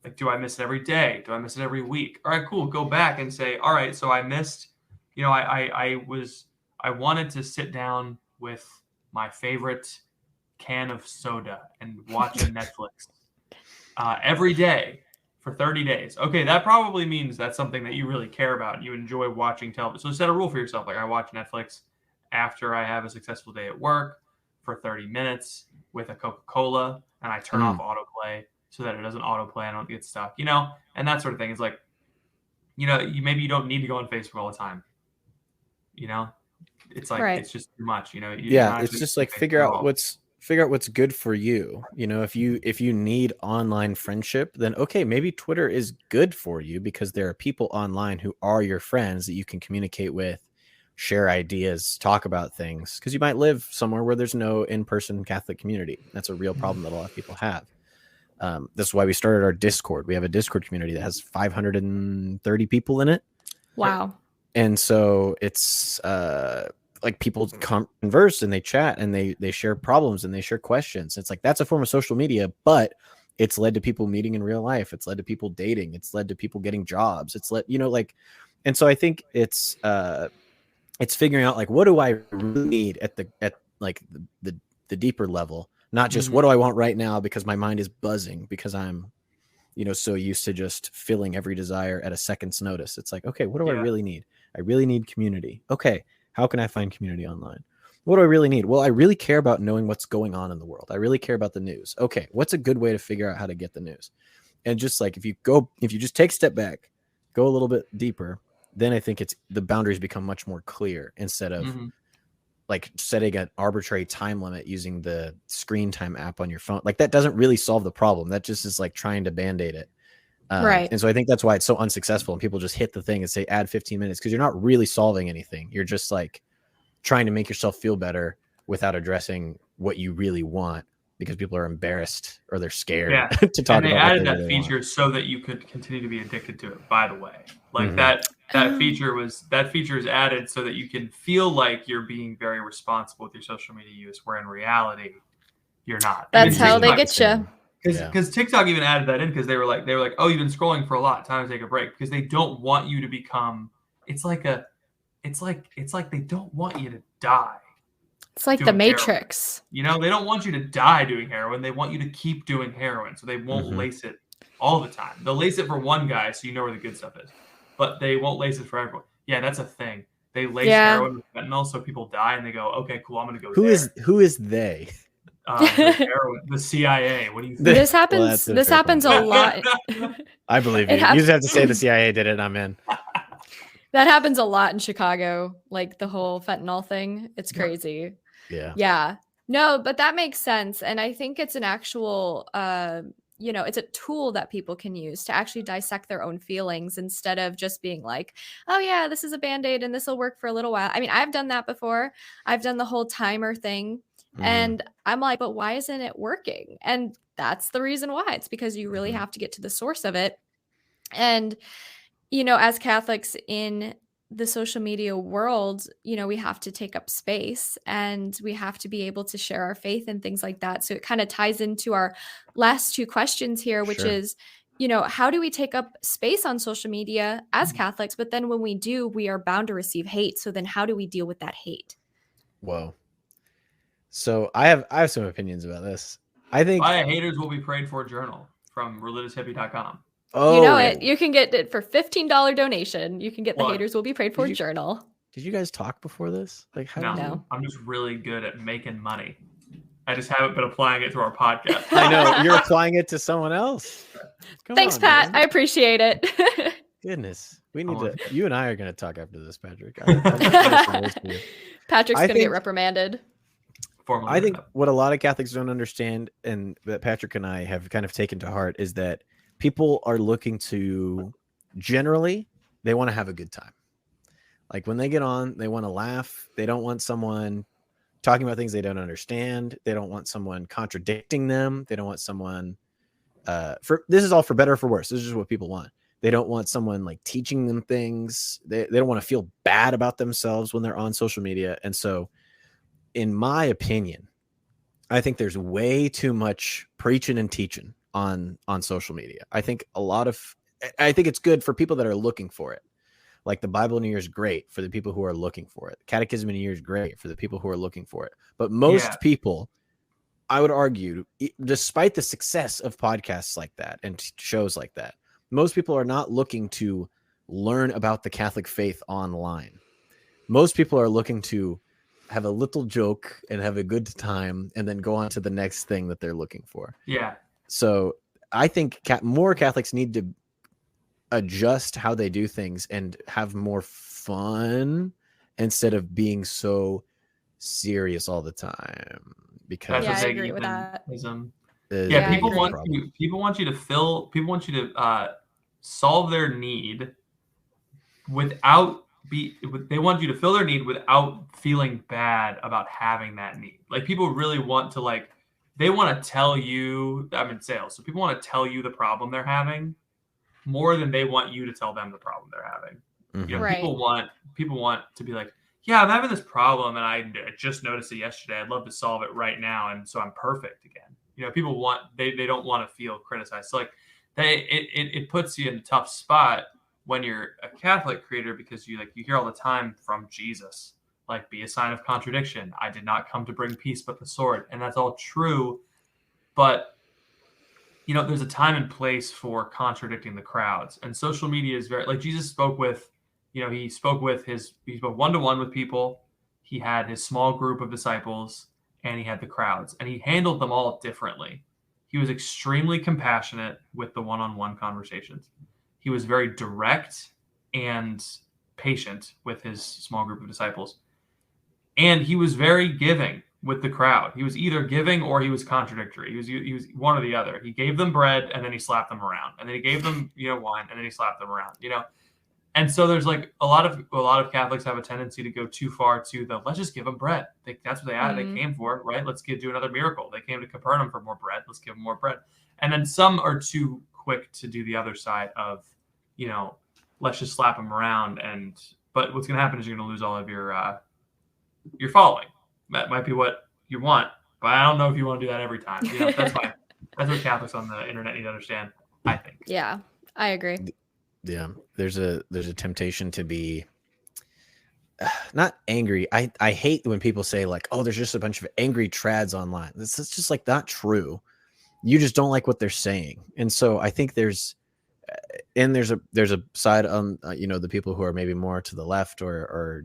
Like, do I miss it every day? Do I miss it every week? All right, cool. Go back and say, all right, so I missed, I wanted to sit down with my favorite can of soda and watch Netflix every day for 30 days. Okay, that probably means that's something that you really care about. You enjoy watching television. So set a rule for yourself. Like, I watch Netflix after I have a successful day at work for 30 minutes with a Coca-Cola, and I turn off autoplay so that it doesn't autoplay. I don't get stuck, and that sort of thing. It's like, maybe you don't need to go on Facebook all the time. It's like, It's just too much, It's just like figure out what's good for you. If you need online friendship, then okay, maybe Twitter is good for you because there are people online who are your friends that you can communicate with, share ideas, talk about things, because you might live somewhere where there's no in-person Catholic community. That's a real problem that a lot of people have. That's why we started our Discord. We have a Discord community that has 530 people in it. Wow. And so it's like people converse and they chat and they share problems and they share questions. It's like, that's a form of social media, but it's led to people meeting in real life. It's led to people dating. It's led to people getting jobs. It's and so I think it's figuring out like, what do I really need at the deeper level, not just what do I want right now because my mind is buzzing because I'm so used to just filling every desire at a second's notice. It's like, okay, what do I really need? I really need community. Okay, how can I find community online? What do I really need? Well, I really care about knowing what's going on in the world. I really care about the news. Okay, what's a good way to figure out how to get the news? And just like if you just take a step back, go a little bit deeper, then I think the boundaries become much more clear instead of like setting an arbitrary time limit using the screen time app on your phone. Like that doesn't really solve the problem. That just is like trying to band-aid it. Right. And so I think that's why it's so unsuccessful and people just hit the thing and say add 15 minutes because you're not really solving anything. You're just like trying to make yourself feel better without addressing what you really want because people are embarrassed or they're scared to talk about. And they added that feature so that you could continue to be addicted to it, by the way. Like that feature is added so that you can feel like you're being very responsible with your social media use, where in reality you're not. That's how they get you. Because TikTok even added that in because they were like, oh, you've been scrolling for a lot. Time to take a break, because they don't want you to become. It's like they don't want you to die. It's like the Matrix. Heroin. They don't want you to die doing heroin. They want you to keep doing heroin, so they won't lace it all the time. They'll lace it for one guy, so you know where the good stuff is, but they won't lace it for everyone. Yeah, that's a thing. They lace heroin with fentanyl, so people die, and they go, "Okay, cool, I'm gonna go." Who is they? The CIA. What do you think? This happens. This happens a lot. I believe you. You just have to say the CIA did it. I'm in. That happens a lot in Chicago, like the whole fentanyl thing. It's crazy. Yeah. No, but that makes sense. And I think it's an actual, it's a tool that people can use to actually dissect their own feelings instead of just being like, oh yeah, this is a Band-Aid and this will work for a little while. I mean, I've done that before. I've done the whole timer thing and I'm like, but why isn't it working? And that's the reason why. It's because you really have to get to the source of it. And as Catholics in the social media world, we have to take up space and we have to be able to share our faith and things like that. So it kind of ties into our last two questions here, which is, how do we take up space on social media as Catholics? But then when we do, we are bound to receive hate. So then how do we deal with that hate? Whoa. So I have some opinions about this. I think Buy a Haters Will Be Prayed For journal from religioushippie.com. Oh, it. You can get it for $15 donation. You can get the Haters Will Be Prayed For journal. Did you guys talk before this? Like, how? No, I'm just really good at making money. I just haven't been applying it to our podcast. I know you're applying it to someone else. Thanks, Pat. Man. I appreciate it. Goodness, we need to. You and I are going to talk after this, Patrick. Patrick's going to get reprimanded. I think what a lot of Catholics don't understand, and that Patrick and I have kind of taken to heart, is that people are looking to, generally, they want to have a good time. Like when they get on, they want to laugh. They don't want someone talking about things they don't understand. They don't want someone contradicting them. They don't want someone, this is all for better or for worse. This is just what people want. They don't want someone like teaching them things. They don't want to feel bad about themselves when they're on social media. And so, in my opinion, I think there's way too much preaching and teaching on social media. I think it's good for people that are looking for it. Like the Bible in a year is great for the people who are looking for it. Catechism in a year is great for the people who are looking for it. But most people, I would argue, despite the success of podcasts like that and shows like that, most people are not looking to learn about the Catholic faith online. Most people are looking to have a little joke and have a good time and then go on to the next thing that they're looking for. Yeah. So I think more Catholics need to adjust how they do things and have more fun instead of being so serious all the time. Because I agree with that. People want you to solve their need they want you to fill their need without feeling bad about having that need. Like people really want to they want to tell you, I'm in sales, so people want to tell you the problem they're having more than they want you to tell them the problem they're having. Mm-hmm. Right. People want to be like, yeah, I'm having this problem and I just noticed it yesterday. I'd love to solve it right now. And so I'm perfect again. People they don't want to feel criticized. So it puts you in a tough spot when you're a Catholic creator, because you hear all the time from Jesus, be a sign of contradiction. I did not come to bring peace, but the sword. And that's all true. But, there's a time and place for contradicting the crowds, and social media is very, Jesus spoke with, he spoke one-to-one with people. he had his small group of disciples, and he had the crowds, and he handled them all differently. He was extremely compassionate with the one-on-one conversations. He was very direct and patient with his small group of disciples. And he was very giving with the crowd. He was either giving or he was contradictory. He was one or the other. He gave them bread and then he slapped them around. And then he gave them, wine and then he slapped them around, And so there's like a lot of Catholics have a tendency to go too far to let's just give them bread. That's what they came for, right? Let's do another miracle. They came to Capernaum for more bread. Let's give them more bread. And then some are too quick to do the other side of, let's just slap them around. But what's going to happen is you're going to lose all of your following. That might be what you want, but I don't know if you want to do that every time. That's fine. That's what Catholics on the internet need to understand, I think. Yeah, I agree. Yeah, there's a temptation to be not angry. I hate when people say like, oh, there's just a bunch of angry trads online. This is just like not true. You just don't like what they're saying. And so I think there's a side on the people who are maybe more to the left or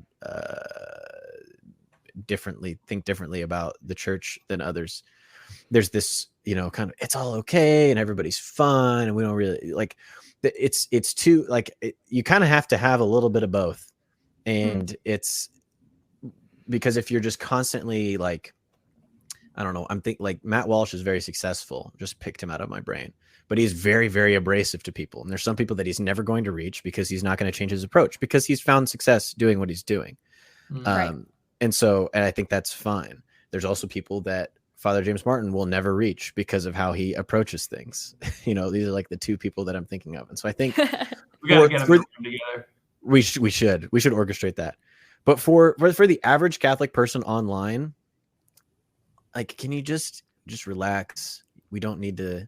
think differently about the church than others. There's this kind of it's all okay and everybody's fun and we don't really like it's too like you kind of have to have a little bit of both. And it's because if you're just constantly like, I don't know, I'm thinking like Matt Walsh is very successful, just picked him out of my brain, but he's very, very abrasive to people. And there's some people that he's never going to reach because he's not going to change his approach because he's found success doing what he's doing. Right. And I think that's fine. There's also people that Father James Martin will never reach because of how he approaches things. These are like the two people that I'm thinking of. And so I think we got to get them together. We should orchestrate that. But for the average Catholic person online, like, can you just relax? We don't need to.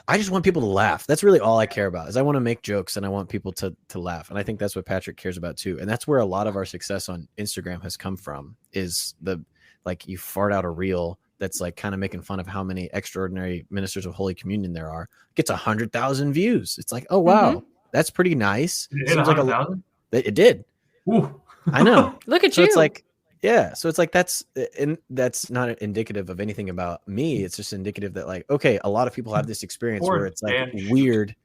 I just want people to laugh. That's really all I care about. Is I want to make jokes and I want people to laugh. And I think that's what Patrick cares about too. And that's where a lot of our success on Instagram has come from. Is you fart out a reel that's like kind of making fun of how many extraordinary ministers of Holy Communion there are. Gets 100,000 views. It's like, oh wow. That's pretty nice. It seems like 100,000? It did. Ooh. I know. Look at so you. It's like, yeah. So it's like that's not indicative of anything about me. It's just indicative that like, okay, a lot of people have this experience where it's like weird,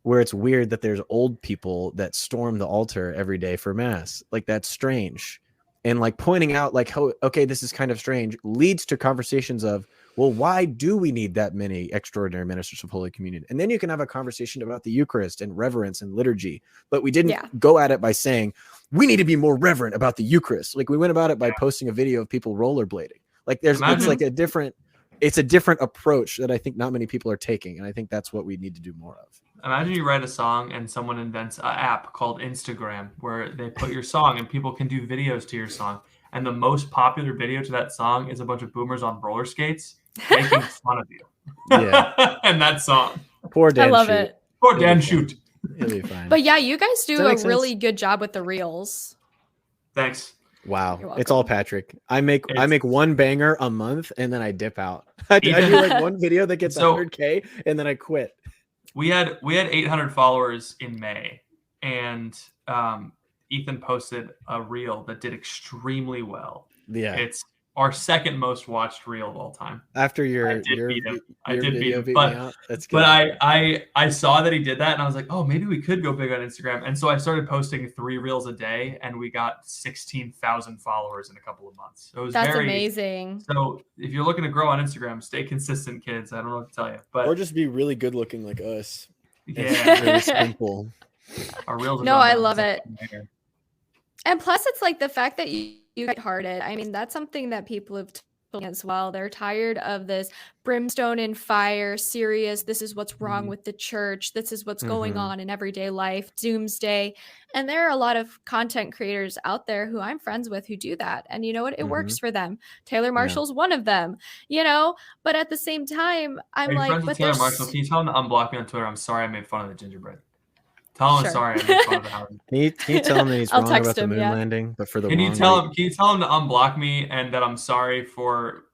where it's weird that there's old people that storm the altar every day for mass. Like that's strange. And like pointing out like, how, okay, this is kind of strange leads to conversations of, well, why do we need that many extraordinary ministers of Holy Communion? And then you can have a conversation about the Eucharist and reverence and liturgy. But we didn't go at it by saying we need to be more reverent about the Eucharist. Like we went about it by posting a video of people rollerblading. Like it's like a different approach that I think not many people are taking. And I think that's what we need to do more of. Imagine you write a song and someone invents an app called Instagram where they put your song and people can do videos to your song. And the most popular video to that song is a bunch of boomers on roller skates making fun of you. Yeah. And that song. Poor Dan. I love it. Poor Dan Shoot. It'll be fine. But yeah, you guys do a really sense? good job with the reels. Thanks. Wow. It's all Patrick. I make one banger a month and then I dip out. I do like one video that gets 100K and then I quit. We had 800 followers in May, and Ethan posted a reel that did extremely well. Yeah, it's our second most watched reel of all time. After I did beat him, but that's good. But I saw that he did that, and I was like, oh, maybe we could go big on Instagram. And so I started posting 3 reels a day, and we got 16,000 followers in a couple of months. So it was amazing. So if you're looking to grow on Instagram, stay consistent, kids. I don't know what to tell you, but or just be really good looking like us. Yeah, really simple. Our reels. No, I love it. And plus, it's like the fact that you get hearted. I mean, that's something that people have told me as well. They're tired of this brimstone and fire, serious. This is what's wrong with the church. This is what's going on in everyday life, doomsday. And there are a lot of content creators out there who I'm friends with who do that. And you know what? It works for them. Taylor Marshall's one of them, but at the same time, I'm like, friends with Taylor Marshall? Can you tell him to unblock me on Twitter? I'm sorry I made fun of the gingerbread. Tell him sorry I made fun of the house. Can you tell him that he's wrong about the moon landing, but for the Can you tell him to unblock me and that I'm sorry for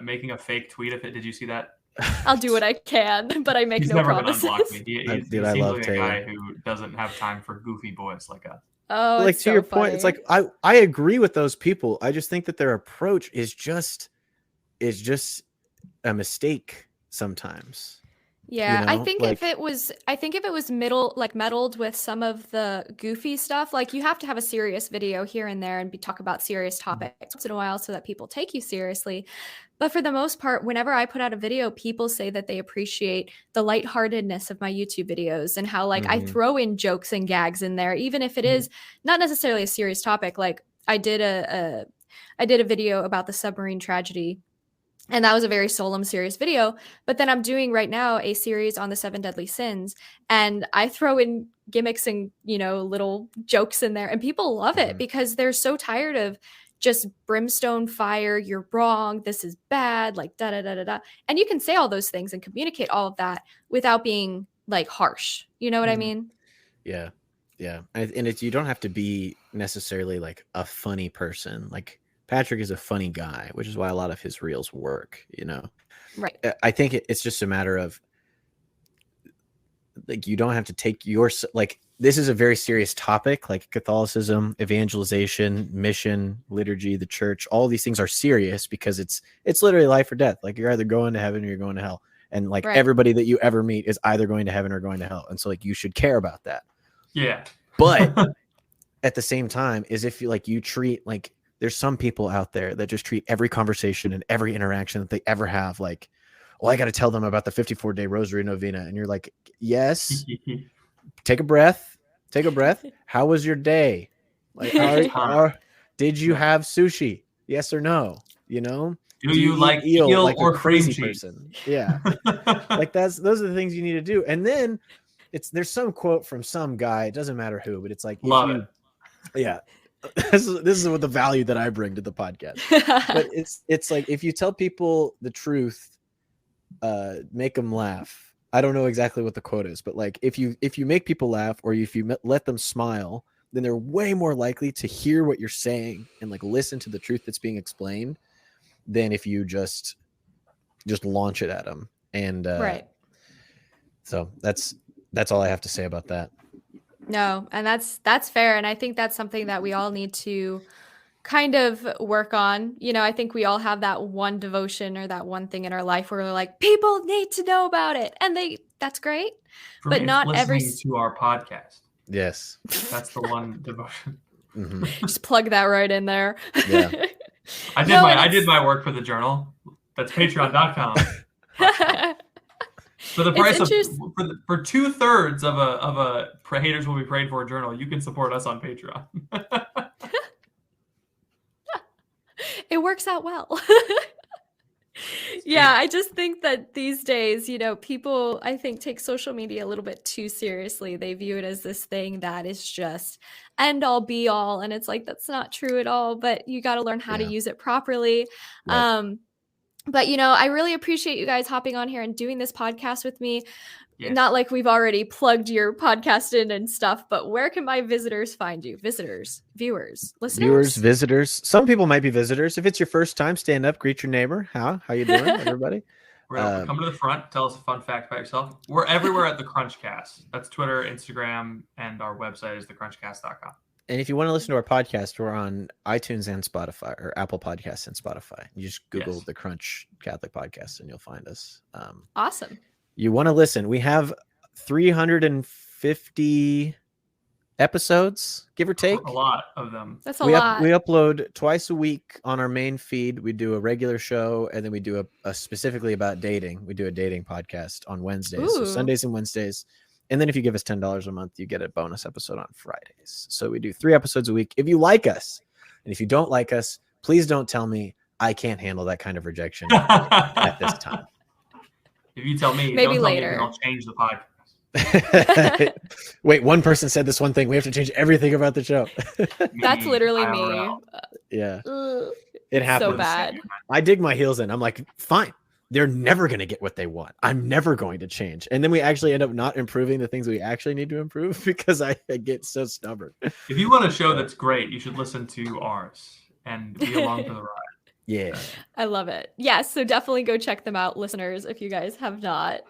making a fake tweet of it? Did you see that? I'll do what I can, but I make he's no never promises. Gonna unblock me. He I seems love like Taylor. a guy who doesn't have time for goofy boys like us. Oh, like it's to your so point, it's funny. like I agree with those people. I just think that their approach is just a mistake sometimes. Yeah, I think Like if it was meddled with some of the goofy stuff, like you have to have a serious video here and there and talk about serious topics once in a while so that people take you seriously. But for the most part, whenever I put out a video, people say that they appreciate the lightheartedness of my YouTube videos and how like I Mhm. throw in jokes and gags in there, even if it is not necessarily a serious topic. Like I did a video about the submarine tragedy, and that was a very solemn, serious video. But then I'm doing right now a series on the 7 deadly sins, and I throw in gimmicks and, little jokes in there, and people love it Mhm. because they're so tired of just brimstone fire. You're wrong. This is bad. Like, da da da da da. And you can say all those things and communicate all of that without being like harsh. You know what I mean? Yeah. Yeah. And it's, you don't have to be necessarily like a funny person. Like Patrick is a funny guy, which is why a lot of his reels work, Right. I think it's just a matter of like, you don't have to take your, like, this is a very serious topic, like Catholicism, evangelization, mission, liturgy, the church, all these things are serious because it's literally life or death. Like you're either going to heaven or you're going to hell. And like Right. everybody that you ever meet is either going to heaven or going to hell. And so like, you should care about that. Yeah. But at the same time is if you treat like, there's some people out there that just treat every conversation and every interaction that they ever have like, well, I got to tell them about the 54-day rosary novena. And you're like, yes, take a breath. How was your day? Like, did you have sushi? Yes or no? Do you you eat like eel eel like or a crazy cream cheese? person? Yeah. Like those are the things you need to do. And then there's some quote from some guy, it doesn't matter who, but it's like, Love it. Yeah. This is what the value that I bring to the podcast. But it's like, if you tell people the truth, make them laugh. I don't know exactly what the quote is, but like if you make people laugh or if you let them smile, then they're way more likely to hear what you're saying and like listen to the truth that's being explained than if you just launch it at them. And Right. So that's all I have to say about that. No, and that's fair. And I think that's something that we all need to kind of work on. I think we all have that one devotion or that one thing in our life where we're like, people need to know about it. And that's great. For but me, not it's every listening to our podcast. Yes. That's the one devotion. Mm-hmm. Just plug that right in there. Yeah. I did my work for the journal. That's patreon.com. For the price of for 2/3 of a haters will be prayed for journal, you can support us on Patreon. It works out well. Yeah, I just think that these days, people, I think, take social media a little bit too seriously. They view it as this thing that is just end all be all. And it's like, that's not true at all, but you got to learn how to use it properly. Right. But, I really appreciate you guys hopping on here and doing this podcast with me. Yes. Not like we've already plugged your podcast in and stuff, but where can my visitors find you? Visitors, viewers, listeners? Visitors. Some people might be visitors. If it's your first time, stand up, greet your neighbor. How you doing, everybody? Come to the front. Tell us a fun fact about yourself. We're everywhere at the Crunchcast. That's Twitter, Instagram, and our website is thecrunchcast.com. And if you want to listen to our podcast, we're on iTunes and Spotify, or Apple Podcasts and Spotify. You just Google the Crunch Catholic Podcast and you'll find us. Awesome. You want to listen. We have 350 episodes, give or take. A lot of them. That's a lot. We upload twice a week on our main feed. We do a regular show, and then we do a specifically about dating. We do a dating podcast on Wednesdays, so Sundays and Wednesdays. And then if you give us $10 a month, you get a bonus episode on Fridays. So we do 3 episodes a week. If you like us, and if you don't like us, please don't tell me. I can't handle that kind of rejection at this time. If you tell me, maybe don't later, tell me, I'll change the podcast. Wait, one person said this one thing. We have to change everything about the show. That's literally me. Yeah. It happens. So bad. I dig my heels in. I'm like, fine. They're never going to get what they want. I'm never going to change. And then we actually end up not improving the things we actually need to improve because I get so stubborn. If you want a show that's great, you should listen to ours and be along for the ride. Yeah. I love it. Yes, so definitely go check them out, listeners, if you guys have not.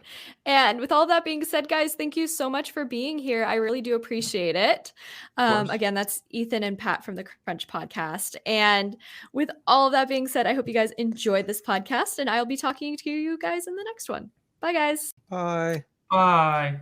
And with all that being said, guys, thank you so much for being here. I really do appreciate it. Again, that's Ethan and Pat from the Crunch Podcast. And with all of that being said, I hope you guys enjoyed this podcast, and I'll be talking to you guys in the next one. Bye, guys. Bye. Bye.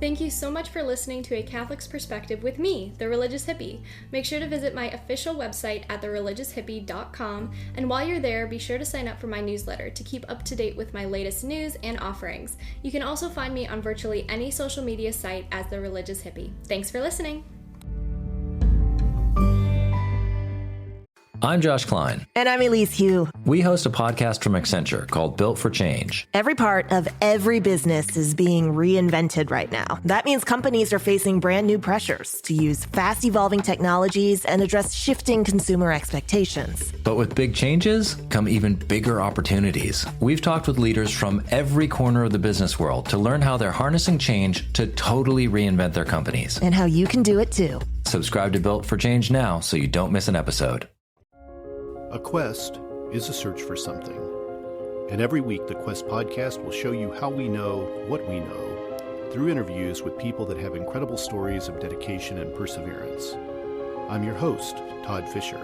Thank you so much for listening to A Catholic's Perspective with me, The Religious Hippie. Make sure to visit my official website at thereligioushippie.com, and while you're there, be sure to sign up for my newsletter to keep up to date with my latest news and offerings. You can also find me on virtually any social media site as The Religious Hippie. Thanks for listening. I'm Josh Klein. And I'm Elise Hugh. We host a podcast from Accenture called Built for Change. Every part of every business is being reinvented right now. That means companies are facing brand new pressures to use fast evolving technologies and address shifting consumer expectations. But with big changes come even bigger opportunities. We've talked with leaders from every corner of the business world to learn how they're harnessing change to totally reinvent their companies. And how you can do it too. Subscribe to Built for Change now so you don't miss an episode. A quest is a search for something. And every week, the Quest podcast will show you how we know what we know through interviews with people that have incredible stories of dedication and perseverance. I'm your host, Todd Fisher.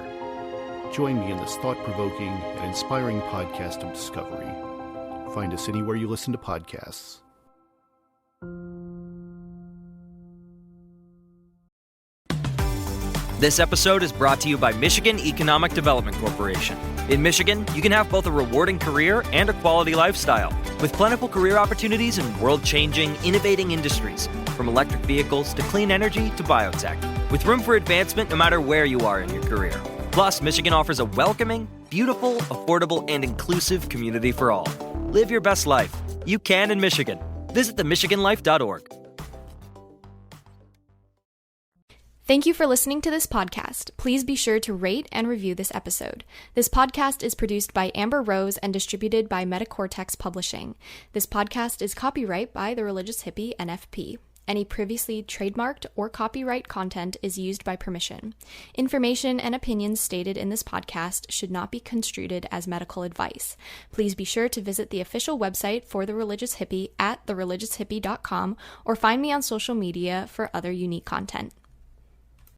Join me in this thought-provoking and inspiring podcast of discovery. Find us anywhere you listen to podcasts. This episode is brought to you by Michigan Economic Development Corporation. In Michigan, you can have both a rewarding career and a quality lifestyle, with plentiful career opportunities in world-changing, innovating industries, from electric vehicles to clean energy to biotech, with room for advancement no matter where you are in your career. Plus, Michigan offers a welcoming, beautiful, affordable, and inclusive community for all. Live your best life. You can in Michigan. Visit themichiganlife.org. Thank you for listening to this podcast. Please be sure to rate and review this episode. This podcast is produced by Amber Rose and distributed by Metacortex Publishing. This podcast is copyright by The Religious Hippie, NFP. Any previously trademarked or copyright content is used by permission. Information and opinions stated in this podcast should not be construed as medical advice. Please be sure to visit the official website for The Religious Hippie at thereligioushippie.com or find me on social media for other unique content.